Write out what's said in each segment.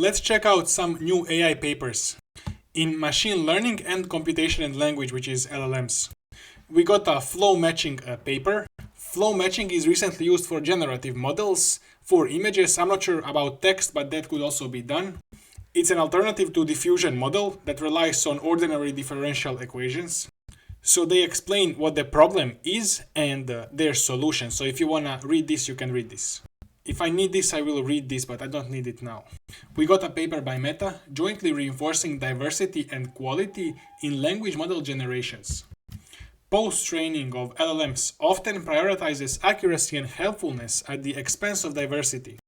Let's check out some new AI papers in machine learning and computation and language, which is LLMs. We got a flow matching paper. Flow matching is recently used for generative models, for images. I'm not sure about text, but that could also be done. It's an alternative to diffusion model that relies on ordinary differential equations. So they explain what the problem is and their solution. So if you want to read this, you can read this. If I need this, I will read this, but I don't need it now. We got a paper by Meta, jointly reinforcing diversity and quality in language model generations. Post-training of LLMs often prioritizes accuracy and helpfulness at the expense of diversity.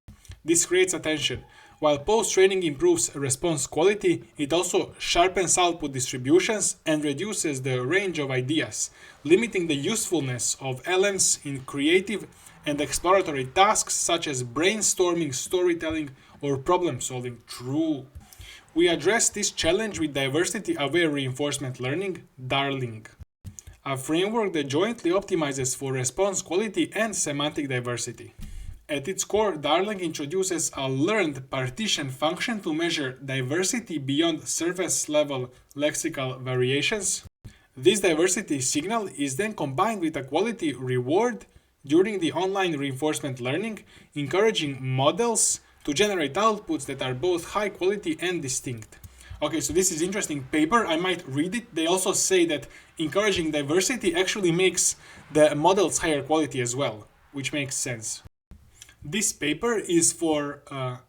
This creates attention. While post-training improves response quality, it also sharpens output distributions and reduces the range of ideas, limiting the usefulness of LLMs in creative and exploratory tasks such as brainstorming, storytelling, or problem-solving. True. We address this challenge with diversity-aware reinforcement learning, DARLING, a framework that jointly optimizes for response quality and semantic diversity. At its core, DARLING introduces a learned partition function to measure diversity beyond surface-level lexical variations. This diversity signal is then combined with a quality reward during the online reinforcement learning, encouraging models to generate outputs that are both high quality and distinct. Okay, so this is interesting paper. I might read it. They also say that encouraging diversity actually makes the models higher quality as well, which makes sense. This paper is for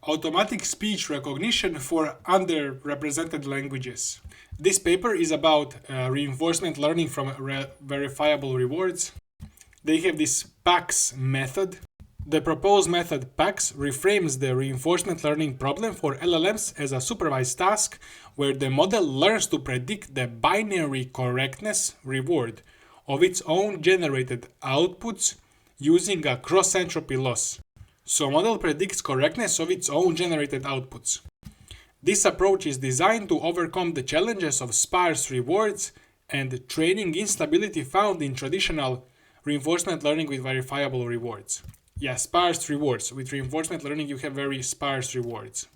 automatic speech recognition for underrepresented languages. This paper is about reinforcement learning from verifiable rewards. They have this PAX method. The proposed method PAX reframes the reinforcement learning problem for LLMs as a supervised task where the model learns to predict the binary correctness reward of its own generated outputs using a cross-entropy loss. So model predicts correctness of its own generated outputs. This approach is designed to overcome the challenges of sparse rewards and training instability found in traditional reinforcement learning with verifiable rewards. Yeah, sparse rewards. With reinforcement learning, you have very sparse rewards.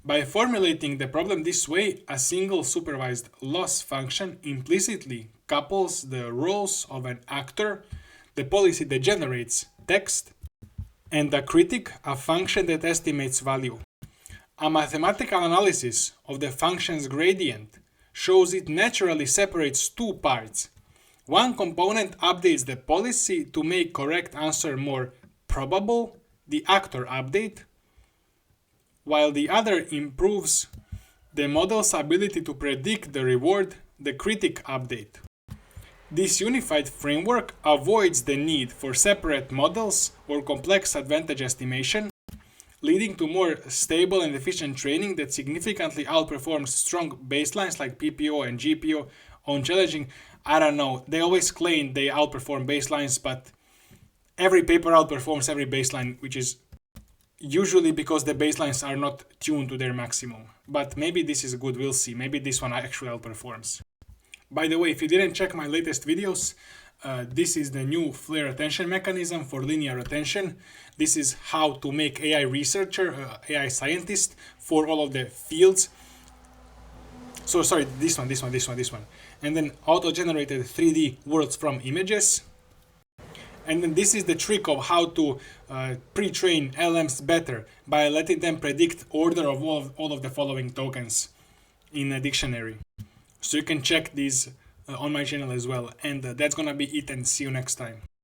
By formulating the problem this way, a single supervised loss function implicitly couples the roles of an actor, the policy that generates text, and a critic, a function that estimates value. A mathematical analysis of the function's gradient shows it naturally separates two parts. One component updates the policy to make correct answer more probable, the actor update, while the other improves the model's ability to predict the reward, the critic update. This unified framework avoids the need for separate models or complex advantage estimation, leading to more stable and efficient training that significantly outperforms strong baselines like PPO and GPO on challenging. I don't know, they always claim they outperform baselines, but every paper outperforms every baseline, which is usually because the baselines are not tuned to their maximum. But maybe this is good, we'll see. Maybe this one actually outperforms. By the way, if you didn't check my latest videos, this is the new FLAIR attention mechanism for linear attention. This is how to make AI researcher, AI scientist for all of the fields. So sorry, this one. And then auto-generated 3D worlds from images. And then this is the trick of how to pre-train LLMs better by letting them predict order of all of the following tokens in a dictionary. So you can check these on my channel as well. And that's gonna be it, and see you next time.